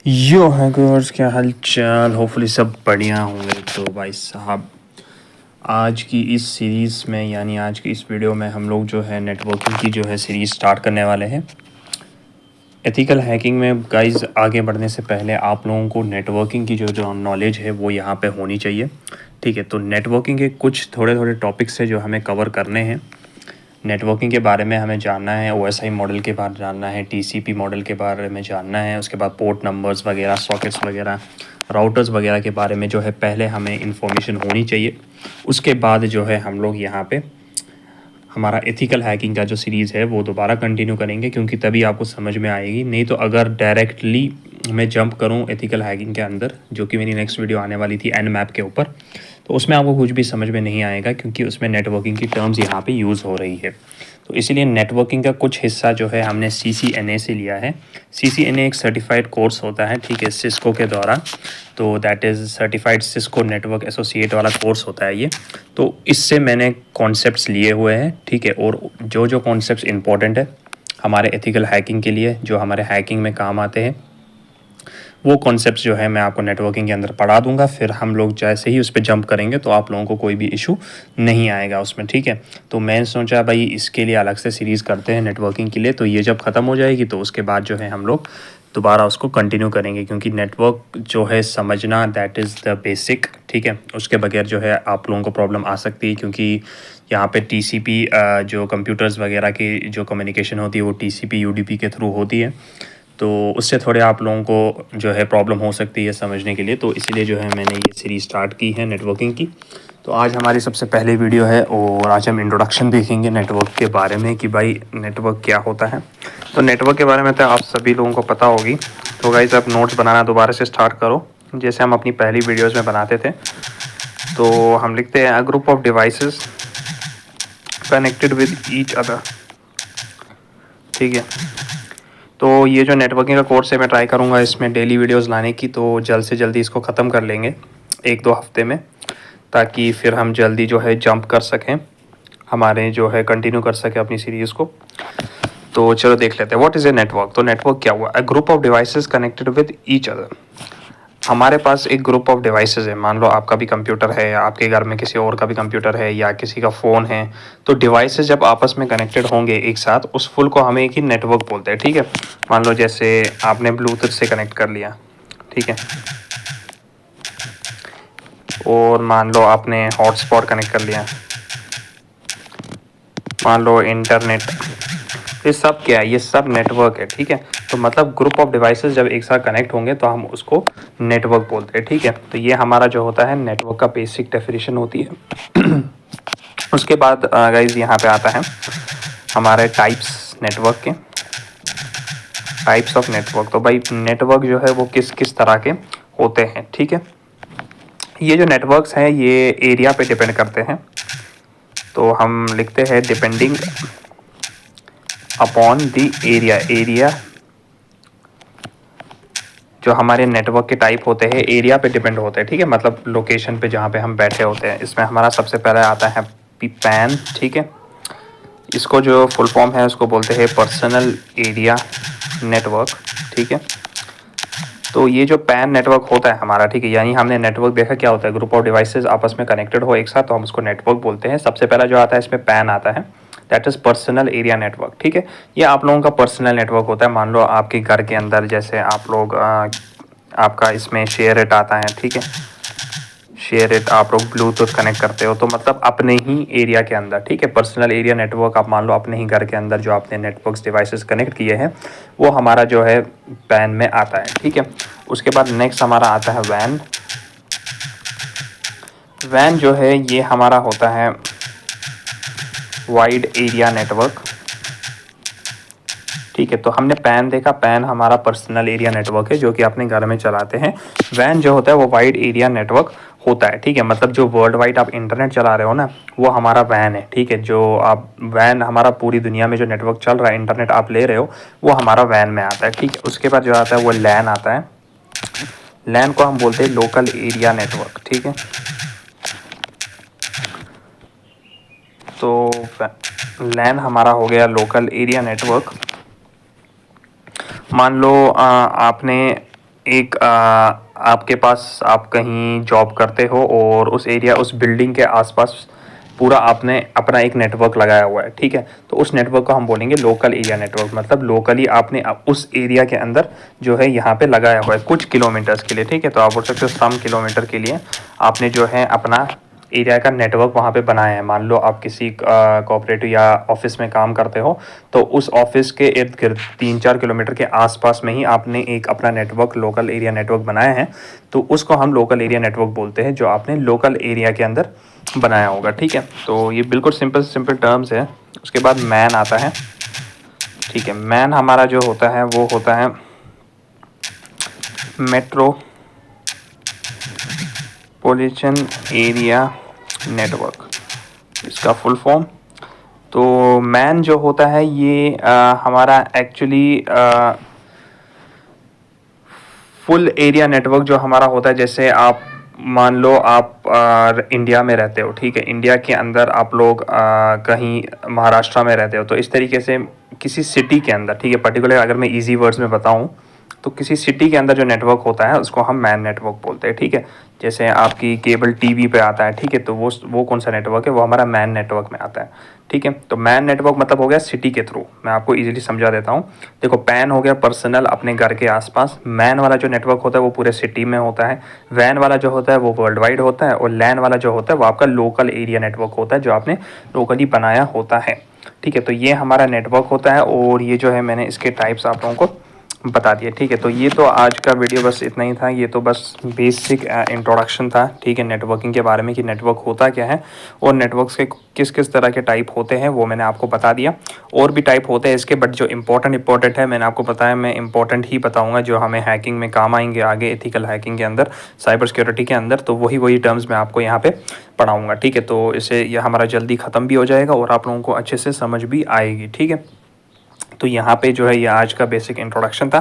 यो hackers, क्या हाल चाल। Hopefully सब बढ़िया होंगे। तो भाई साहब, आज की इस सीरीज़ में यानी आज की इस वीडियो में हम लोग जो है नेटवर्किंग की जो है सीरीज़ स्टार्ट करने वाले हैं। एथिकल हैकिंग में गाइस आगे बढ़ने से पहले आप लोगों को नेटवर्किंग की जो नॉलेज है वो यहाँ पे होनी चाहिए। ठीक है, तो नेटवर्किंग के कुछ थोड़े टॉपिक्स है जो हमें कवर करने हैं। नेटवर्किंग के बारे में हमें जानना है, OSI मॉडल के बारे में जानना है, TCP मॉडल के बारे में जानना है, उसके बाद पोर्ट नंबर्स वगैरह, सॉकेट्स वगैरह, राउटर्स वगैरह के बारे में जो है पहले हमें इन्फॉर्मेशन होनी चाहिए। उसके बाद जो है हम लोग यहाँ पे हमारा एथिकल हैकिंग का जो सीरीज़ है वो दोबारा कंटिन्यू करेंगे, क्योंकि तभी आपको समझ में आएगी। नहीं तो अगर डायरेक्टली मैं जंप करूँ एथिकल हैकिंग के अंदर, जो कि मेरी नेक्स्ट वीडियो आने वाली थी Nmap के ऊपर, तो उसमें आपको कुछ भी समझ में नहीं आएगा, क्योंकि उसमें नेटवर्किंग की टर्म्स यहाँ पे यूज़ हो रही है। तो इसीलिए नेटवर्किंग का कुछ हिस्सा जो है हमने CCNA से लिया है। CCNA एक सर्टिफाइड कोर्स होता है, ठीक है, सिस्को के द्वारा। तो that is certified Cisco network associate वाला कोर्स होता है ये। तो इससे मैंने कॉन्सेप्ट्स लिए हुए हैं, ठीक है, और जो कॉन्सेप्ट्स इंपॉर्टेंट है हमारे एथिकल हैकिंग के लिए, जो हमारे हैकिंग में काम आते हैं, वो कॉन्सेप्ट्स जो है मैं आपको नेटवर्किंग के अंदर पढ़ा दूंगा। फिर हम लोग जैसे ही उस पर जंप करेंगे तो आप लोगों को कोई भी इशू नहीं आएगा उसमें, ठीक है। तो मैं सोचा भाई इसके लिए अलग से सीरीज़ करते हैं नेटवर्किंग के लिए। तो ये जब ख़त्म हो जाएगी तो उसके बाद जो है हम लोग दोबारा उसको कंटिन्यू करेंगे, क्योंकि नेटवर्क जो है समझना दैट इज़ द बेसिक, ठीक है। उसके बगैर जो है आप लोगों को प्रॉब्लम आ सकती है, क्योंकि यहाँ पे TCP जो कंप्यूटर्स वगैरह की जो कम्युनिकेशन होती है वो TCP UDP के थ्रू होती है। तो उससे थोड़े आप लोगों को जो है प्रॉब्लम हो सकती है समझने के लिए। तो इसीलिए जो है मैंने ये सीरीज़ स्टार्ट की है नेटवर्किंग की। तो आज हमारी सबसे पहली वीडियो है और आज हम इंट्रोडक्शन देखेंगे नेटवर्क के बारे में कि भाई नेटवर्क क्या होता है। तो नेटवर्क के बारे में तो आप सभी लोगों को पता होगी। तो गाइस आप नोट्स बनाना दोबारा से स्टार्ट करो, जैसे हम अपनी पहली वीडियोज़ में बनाते थे। तो हम लिखते हैं a group of devices connected with each other, ठीक है। तो ये जो नेटवर्किंग का कोर्स है मैं ट्राई करूँगा इसमें डेली वीडियोस लाने की। तो जल्द से जल्दी इसको ख़त्म कर लेंगे 1-2 हफ्ते में, ताकि फिर हम जल्दी जो है जंप कर सकें, हमारे जो है कंटिन्यू कर सकें अपनी सीरीज़ को। तो चलो देख लेते हैं व्हाट इज़ ए नेटवर्क। तो नेटवर्क क्या हुआ? A group of devices connected with each other. हमारे पास एक ग्रुप ऑफ डिवाइसेस है। मान लो आपका भी कंप्यूटर है, या आपके घर में किसी और का भी कंप्यूटर है, या किसी का फ़ोन है। तो डिवाइसेस जब आपस में कनेक्टेड होंगे एक साथ, उस फुल को हमें एक ही नेटवर्क बोलते हैं, ठीक है। मान लो जैसे आपने ब्लूटूथ से कनेक्ट कर लिया, ठीक है, और मान लो आपने हॉटस्पॉट कनेक्ट कर लिया, मान लो इंटरनेट। ये सब क्या है? ये सब नेटवर्क है, ठीक है। तो मतलब ग्रुप ऑफ डिवाइसेस जब एक साथ कनेक्ट होंगे तो हम उसको नेटवर्क बोलते हैं, ठीक है। तो ये हमारा जो होता है नेटवर्क का बेसिक डेफिनेशन होती है। उसके बाद गाइज यहाँ पे आता है हमारे टाइप्स नेटवर्क के, टाइप्स ऑफ नेटवर्क। तो भाई नेटवर्क जो है वो किस किस तरह के होते हैं, ठीक है। ये जो नेटवर्क्स हैं ये एरिया पे डिपेंड करते हैं। तो हम लिखते हैं depending upon the area. Area जो हमारे नेटवर्क के टाइप होते हैं एरिया पे डिपेंड होते हैं, ठीक है। मतलब लोकेशन पे जहाँ पे हम बैठे होते हैं। इसमें हमारा सबसे पहले आता है पैन, ठीक है। इसको जो फुल फॉर्म है उसको बोलते हैं पर्सनल एरिया नेटवर्क, ठीक है। तो ये जो पैन नेटवर्क होता है हमारा, ठीक है, यानी हमने नेटवर्क देखा क्या होता है, ग्रुप ऑफ डिवाइसेस आपस में कनेक्टेड हो एक साथ, तो हम उसको नेटवर्क बोलते हैं। सबसे पहला जो आता है इसमें पैन आता है, that is personal area network, ठीक है। ये आप लोगों का पर्सनल नेटवर्क होता है। मान लो आपके घर के अंदर जैसे आप लोग आपका इसमें शेयर इट आता है, ठीक है, शेयर इट आप लोग ब्लूटूथ कनेक्ट करते हो, तो मतलब अपने ही एरिया के अंदर, ठीक है। पर्सनल एरिया नेटवर्क आप मान लो अपने ही घर के अंदर जो आपने नेटवर्क्स डिवाइसेस कनेक्ट किए हैं वो हमारा जो है पैन में आता है, ठीक है। उसके बाद नेक्स्ट हमारा आता है वैन। वैन जो है ये हमारा होता है वाइड एरिया नेटवर्क, ठीक है। तो हमने पैन देखा, पैन हमारा पर्सनल एरिया नेटवर्क है जो कि अपने घर में चलाते हैं। वैन जो होता है वो वाइड एरिया नेटवर्क होता है, ठीक है। मतलब जो वर्ल्ड वाइड आप इंटरनेट चला रहे हो ना, वो हमारा वैन है, ठीक है। जो आप वैन हमारा पूरी दुनिया में जो नेटवर्क चल रहा है, इंटरनेट आप ले रहे हो, वो हमारा वैन में आता है, ठीक है। उसके बाद जो आता है वो लैन आता है। लैन को हम बोलते हैं लोकल एरिया नेटवर्क, ठीक है। तो लैन हमारा हो गया लोकल एरिया नेटवर्क। मान लो आपने एक आपके पास आप कहीं जॉब करते हो और उस एरिया उस बिल्डिंग के आसपास पूरा आपने अपना एक नेटवर्क लगाया हुआ है, ठीक है। तो उस नेटवर्क को हम बोलेंगे लोकल एरिया नेटवर्क, मतलब लोकली आपने उस एरिया के अंदर जो है यहाँ पे लगाया हुआ है कुछ किलोमीटर्स के लिए, ठीक है। तो आप बोल सकते हो सम किलोमीटर के लिए आपने जो है अपना एरिया का नेटवर्क वहाँ पे बनाया है। मान लो आप किसी कोऑपरेटिव या ऑफिस में काम करते हो, तो उस ऑफिस के इर्द गिर्द 3-4 किलोमीटर के आसपास में ही आपने एक अपना नेटवर्क लोकल एरिया नेटवर्क बनाया है। तो उसको हम लोकल एरिया नेटवर्क बोलते हैं, जो आपने लोकल एरिया के अंदर बनाया होगा, ठीक है। तो ये बिल्कुल सिंपल टर्म्स है। उसके बाद मैन आता है, ठीक है। मैन हमारा जो होता है वो होता है मेट्रोपॉलिटन एरिया नेटवर्क, इसका फुल फॉर्म। तो मैन जो होता है ये हमारा एक्चुअली फुल एरिया नेटवर्क जो हमारा होता है, जैसे आप मान लो आप इंडिया में रहते हो, ठीक है। इंडिया के अंदर आप लोग कहीं महाराष्ट्र में रहते हो, तो इस तरीके से किसी सिटी के अंदर, ठीक है, पर्टिकुलर अगर मैं इजी वर्ड्स में बताऊं तो किसी सिटी के अंदर जो नेटवर्क होता है उसको हम मैन नेटवर्क बोलते हैं, ठीक है। जैसे आपकी केबल टीवी पे आता है, ठीक है, तो वो कौन सा नेटवर्क है, वो हमारा मैन नेटवर्क में आता है, ठीक है। तो मैन नेटवर्क मतलब हो गया सिटी के थ्रू। मैं आपको इजीली समझा देता हूँ। देखो, पैन हो गया पर्सनल अपने घर के आसपास, मैन वाला जो नेटवर्क होता है वो पूरे सिटी में होता है, वैन वाला जो होता है वो वर्ल्ड वाइड होता है, और लैन वाला जो होता है वो आपका लोकल एरिया नेटवर्क होता है, जो आपने लोकली बनाया होता है, ठीक है। तो ये हमारा नेटवर्क होता है, और ये जो है मैंने इसके टाइप्स आप लोगों को बता दिए, ठीक है। तो ये तो आज का वीडियो बस इतना ही था। ये तो बस बेसिक इंट्रोडक्शन था, ठीक है, नेटवर्किंग के बारे में कि नेटवर्क होता क्या है और नेटवर्क्स के किस किस तरह के टाइप होते हैं वो मैंने आपको बता दिया। और भी टाइप होते हैं इसके, बट जो इंपॉर्टेंट है मैंने आपको बताया। मैं इंपॉर्टेंट ही बताऊँगा जो हमें हैकिंग में काम आएंगे आगे, एथिकल हैकिंग के अंदर, साइबर सिक्योरिटी के अंदर। तो वही टर्म्स मैं आपको यहाँ पर पढ़ाऊँगा, ठीक है। तो इससे यह हमारा जल्दी ख़त्म भी हो जाएगा और आप लोगों को अच्छे से समझ भी आएगी, ठीक है। तो यहाँ पे जो है ये आज का बेसिक इंट्रोडक्शन था।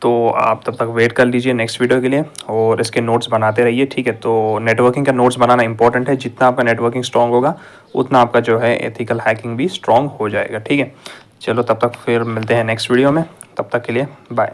तो आप तब तक वेट कर लीजिए नेक्स्ट वीडियो के लिए, और इसके नोट्स बनाते रहिए, ठीक है। तो नेटवर्किंग का नोट्स बनाना इंपॉर्टेंट है। जितना आपका नेटवर्किंग स्ट्रॉन्ग होगा उतना आपका जो है एथिकल हैकिंग भी स्ट्रॉन्ग हो जाएगा, ठीक है। चलो, तब तक फिर मिलते हैं नेक्स्ट वीडियो में। तब तक के लिए बाय।